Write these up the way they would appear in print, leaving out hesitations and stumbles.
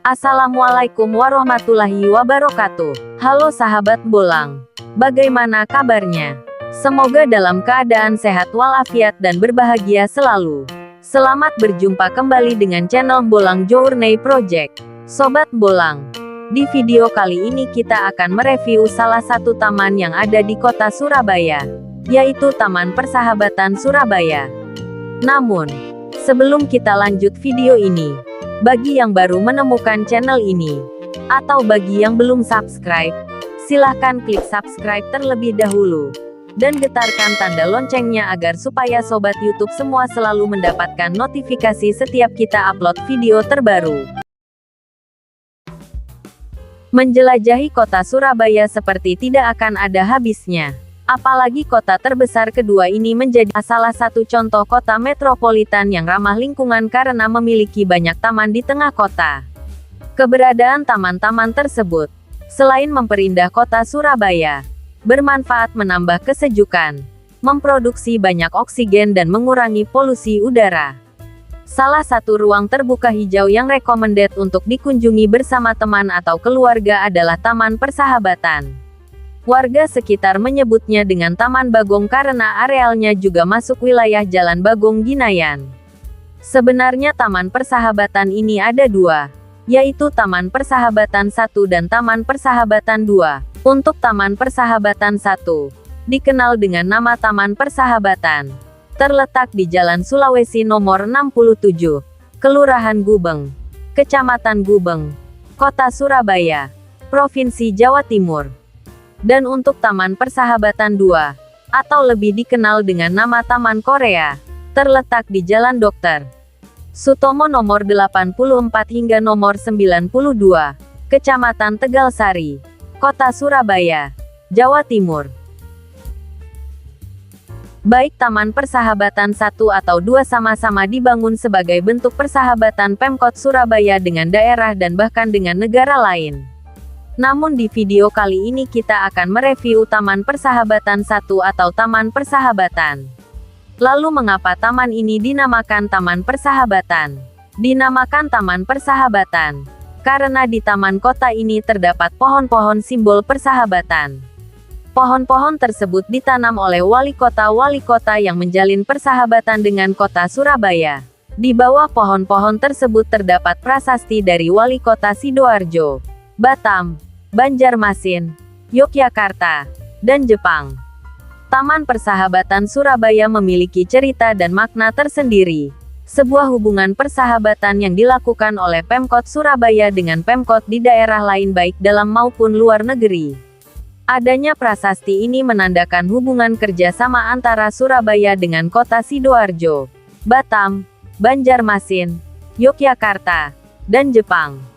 Assalamualaikum warahmatullahi wabarakatuh. Halo sahabat Bolang. Bagaimana kabarnya? Semoga dalam keadaan sehat walafiat dan berbahagia selalu. Selamat berjumpa kembali dengan channel Bolang Journey Project. Sobat Bolang, di video kali ini kita akan mereview salah satu taman yang ada di kota Surabaya, yaitu Taman Persahabatan Surabaya. Namun, sebelum kita lanjut video ini, bagi yang baru menemukan channel ini, atau bagi yang belum subscribe, silahkan klik subscribe terlebih dahulu, dan getarkan tanda loncengnya agar supaya Sobat YouTube semua selalu mendapatkan notifikasi setiap kita upload video terbaru. Menjelajahi kota Surabaya seperti tidak akan ada habisnya. Apalagi kota terbesar kedua ini menjadi salah satu contoh kota metropolitan yang ramah lingkungan karena memiliki banyak taman di tengah kota. Keberadaan taman-taman tersebut, selain memperindah kota Surabaya, bermanfaat menambah kesejukan, memproduksi banyak oksigen dan mengurangi polusi udara. Salah satu ruang terbuka hijau yang recommended untuk dikunjungi bersama teman atau keluarga adalah Taman Persahabatan. Warga sekitar menyebutnya dengan Taman Bagong karena arealnya juga masuk wilayah Jalan Bagong Ginayan. Sebenarnya Taman Persahabatan ini ada dua, yaitu Taman Persahabatan 1 dan Taman Persahabatan 2. Untuk Taman Persahabatan 1, dikenal dengan nama Taman Persahabatan, terletak di Jalan Sulawesi nomor 67, Kelurahan Gubeng, Kecamatan Gubeng, Kota Surabaya, Provinsi Jawa Timur. Dan untuk Taman Persahabatan 2, atau lebih dikenal dengan nama Taman Korea, terletak di Jalan Dr. Sutomo nomor 84 hingga nomor 92, Kecamatan Tegalsari, Kota Surabaya, Jawa Timur. Baik Taman Persahabatan 1 atau 2 sama-sama dibangun sebagai bentuk persahabatan Pemkot Surabaya dengan daerah dan bahkan dengan negara lain. Namun di video kali ini kita akan mereview Taman Persahabatan 1 atau Taman Persahabatan. Lalu mengapa taman ini dinamakan Taman Persahabatan? Dinamakan Taman Persahabatan karena di taman kota ini terdapat pohon-pohon simbol persahabatan. Pohon-pohon tersebut ditanam oleh wali kota yang menjalin persahabatan dengan kota Surabaya. Di bawah pohon-pohon tersebut terdapat prasasti dari wali kota Sidoarjo, Batam, Banjarmasin, Yogyakarta, dan Jepang. Taman Persahabatan Surabaya memiliki cerita dan makna tersendiri. Sebuah hubungan persahabatan yang dilakukan oleh Pemkot Surabaya dengan Pemkot di daerah lain baik dalam maupun luar negeri. Adanya prasasti ini menandakan hubungan kerjasama antara Surabaya dengan kota Sidoarjo, Batam, Banjarmasin, Yogyakarta, dan Jepang.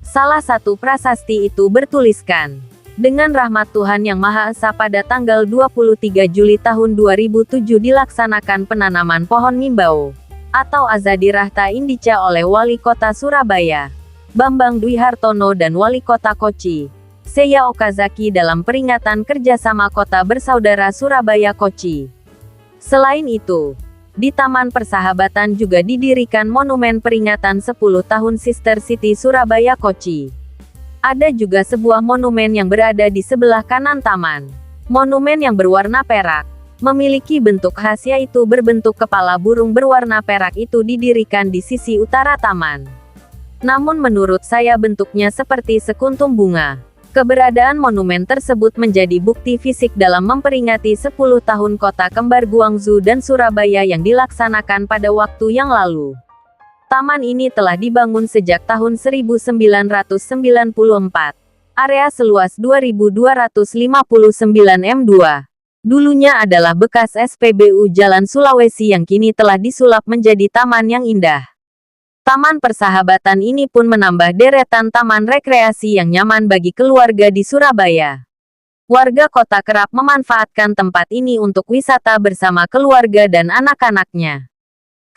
Salah satu prasasti itu bertuliskan, dengan rahmat Tuhan Yang Maha Esa pada tanggal 23 Juli tahun 2007 dilaksanakan penanaman pohon mimbau, atau Azadirahta Indica oleh Wali Kota Surabaya, Bambang Dwi Hartono dan Wali Kota Kochi, Seiya Okazaki dalam peringatan kerjasama kota bersaudara Surabaya Kochi. Selain itu, di Taman Persahabatan juga didirikan monumen peringatan 10 tahun Sister City Surabaya Kochi. Ada juga sebuah monumen yang berada di sebelah kanan taman. Monumen yang berwarna perak, memiliki bentuk khas yaitu berbentuk kepala burung berwarna perak itu didirikan di sisi utara taman. Namun menurut saya bentuknya seperti sekuntum bunga. Keberadaan monumen tersebut menjadi bukti fisik dalam memperingati 10 tahun kota kembar Guangzhou dan Surabaya yang dilaksanakan pada waktu yang lalu. Taman ini telah dibangun sejak tahun 1994. Area seluas 2.259 m². Dulunya adalah bekas SPBU Jalan Sulawesi yang kini telah disulap menjadi taman yang indah. Taman Persahabatan ini pun menambah deretan taman rekreasi yang nyaman bagi keluarga di Surabaya. Warga kota kerap memanfaatkan tempat ini untuk wisata bersama keluarga dan anak-anaknya.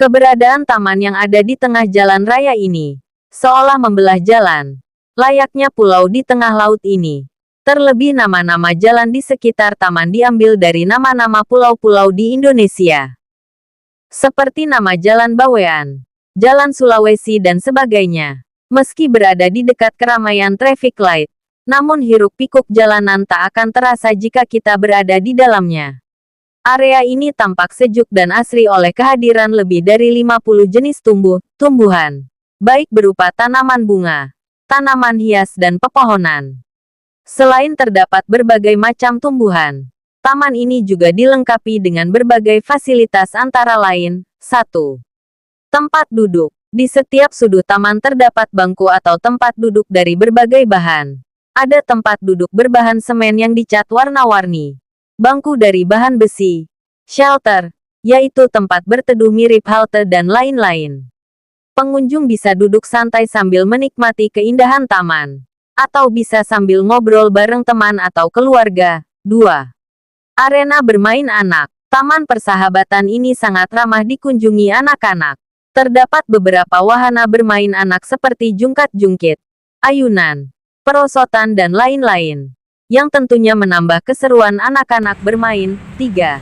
Keberadaan taman yang ada di tengah jalan raya ini, seolah membelah jalan, layaknya pulau di tengah laut ini. Terlebih nama-nama jalan di sekitar taman diambil dari nama-nama pulau-pulau di Indonesia. Seperti nama Jalan Bawean, Jalan Sulawesi dan sebagainya. Meski berada di dekat keramaian traffic light, namun hiruk-pikuk jalanan tak akan terasa jika kita berada di dalamnya. Area ini tampak sejuk dan asri oleh kehadiran lebih dari 50 jenis tumbuhan, baik berupa tanaman bunga, tanaman hias dan pepohonan. Selain terdapat berbagai macam tumbuhan, taman ini juga dilengkapi dengan berbagai fasilitas antara lain, 1. Tempat duduk. Di setiap sudut taman terdapat bangku atau tempat duduk dari berbagai bahan. Ada tempat duduk berbahan semen yang dicat warna-warni, bangku dari bahan besi, shelter, yaitu tempat berteduh mirip halte dan lain-lain. Pengunjung bisa duduk santai sambil menikmati keindahan taman, atau bisa sambil ngobrol bareng teman atau keluarga. 2. Arena bermain anak. Taman persahabatan ini sangat ramah dikunjungi anak-anak. Terdapat beberapa wahana bermain anak seperti jungkat-jungkit, ayunan, perosotan dan lain-lain, yang tentunya menambah keseruan anak-anak bermain. 3.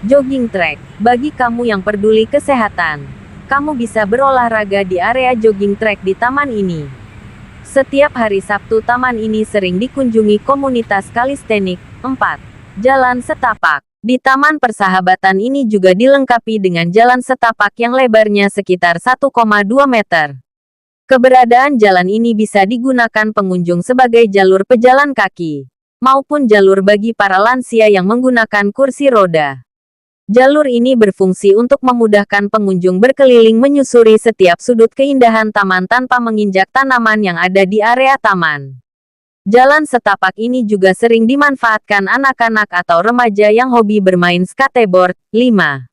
Jogging track. Bagi kamu yang peduli kesehatan, kamu bisa berolahraga di area jogging track di taman ini. Setiap hari Sabtu taman ini sering dikunjungi komunitas kalistenik. 4. Jalan setapak. Di Taman Persahabatan ini juga dilengkapi dengan jalan setapak yang lebarnya sekitar 1,2 meter. Keberadaan jalan ini bisa digunakan pengunjung sebagai jalur pejalan kaki, maupun jalur bagi para lansia yang menggunakan kursi roda. Jalur ini berfungsi untuk memudahkan pengunjung berkeliling menyusuri setiap sudut keindahan taman tanpa menginjak tanaman yang ada di area taman. Jalan setapak ini juga sering dimanfaatkan anak-anak atau remaja yang hobi bermain skateboard. 5.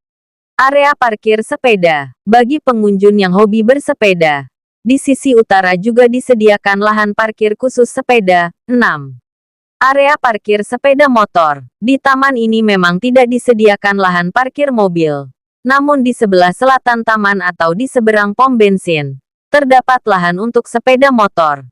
Area parkir sepeda. Bagi pengunjung yang hobi bersepeda, di sisi utara juga disediakan lahan parkir khusus sepeda. 6. Area parkir sepeda motor. Di taman ini memang tidak disediakan lahan parkir mobil. Namun di sebelah selatan taman atau di seberang pom bensin, terdapat lahan untuk sepeda motor.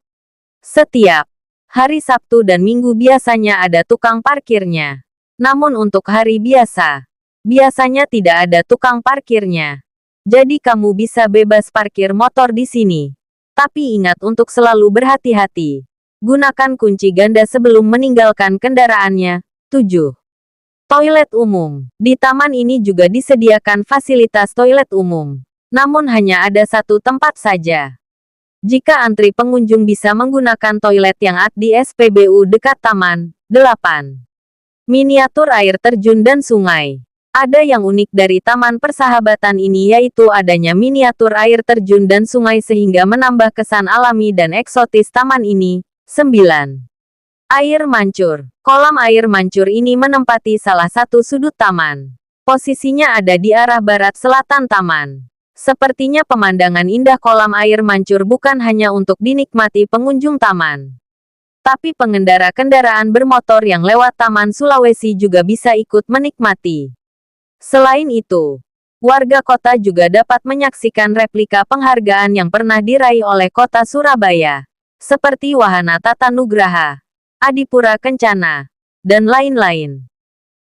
Setiap hari Sabtu dan Minggu biasanya ada tukang parkirnya. Namun untuk hari biasa, biasanya tidak ada tukang parkirnya. Jadi kamu bisa bebas parkir motor di sini. Tapi ingat untuk selalu berhati-hati. Gunakan kunci ganda sebelum meninggalkan kendaraannya. 7. Toilet umum. Di taman ini juga disediakan fasilitas toilet umum. Namun hanya ada satu tempat saja. Jika antri pengunjung bisa menggunakan toilet yang ada di SPBU dekat taman. 8. Miniatur air terjun dan sungai. Ada yang unik dari Taman Persahabatan ini yaitu adanya miniatur air terjun dan sungai sehingga menambah kesan alami dan eksotis taman ini. 9. Air mancur. Kolam air mancur ini menempati salah satu sudut taman. Posisinya ada di arah barat selatan taman. Sepertinya pemandangan indah kolam air mancur bukan hanya untuk dinikmati pengunjung taman. Tapi pengendara kendaraan bermotor yang lewat Taman Sulawesi juga bisa ikut menikmati. Selain itu, warga kota juga dapat menyaksikan replika penghargaan yang pernah diraih oleh kota Surabaya, seperti Wahana Tata Nugraha, Adipura Kencana, dan lain-lain.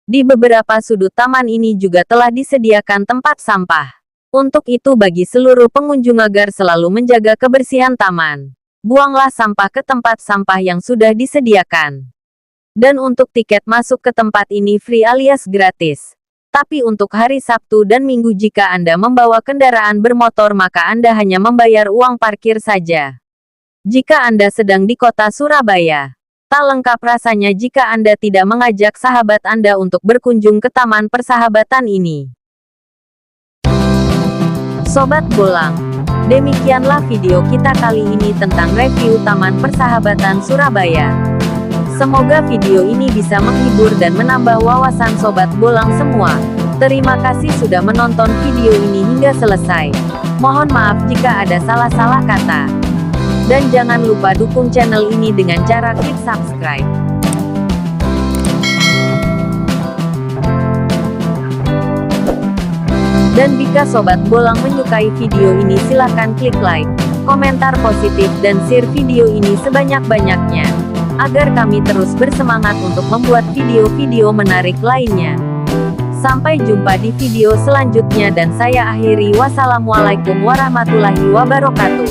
Di beberapa sudut taman ini juga telah disediakan tempat sampah. Untuk itu bagi seluruh pengunjung agar selalu menjaga kebersihan taman, buanglah sampah ke tempat sampah yang sudah disediakan. Dan untuk tiket masuk ke tempat ini free alias gratis. Tapi untuk hari Sabtu dan Minggu jika Anda membawa kendaraan bermotor maka Anda hanya membayar uang parkir saja. Jika Anda sedang di kota Surabaya, tak lengkap rasanya jika Anda tidak mengajak sahabat Anda untuk berkunjung ke Taman Persahabatan ini. Sobat Bolang, demikianlah video kita kali ini tentang review Taman Persahabatan Surabaya. Semoga video ini bisa menghibur dan menambah wawasan Sobat Bolang semua. Terima kasih sudah menonton video ini hingga selesai. Mohon maaf jika ada salah-salah kata. Dan jangan lupa dukung channel ini dengan cara klik subscribe. Dan jika Sobat Bolang menyukai video ini silahkan klik like, komentar positif dan share video ini sebanyak-banyaknya, agar kami terus bersemangat untuk membuat video-video menarik lainnya. Sampai jumpa di video selanjutnya dan saya akhiri wassalamualaikum warahmatullahi wabarakatuh.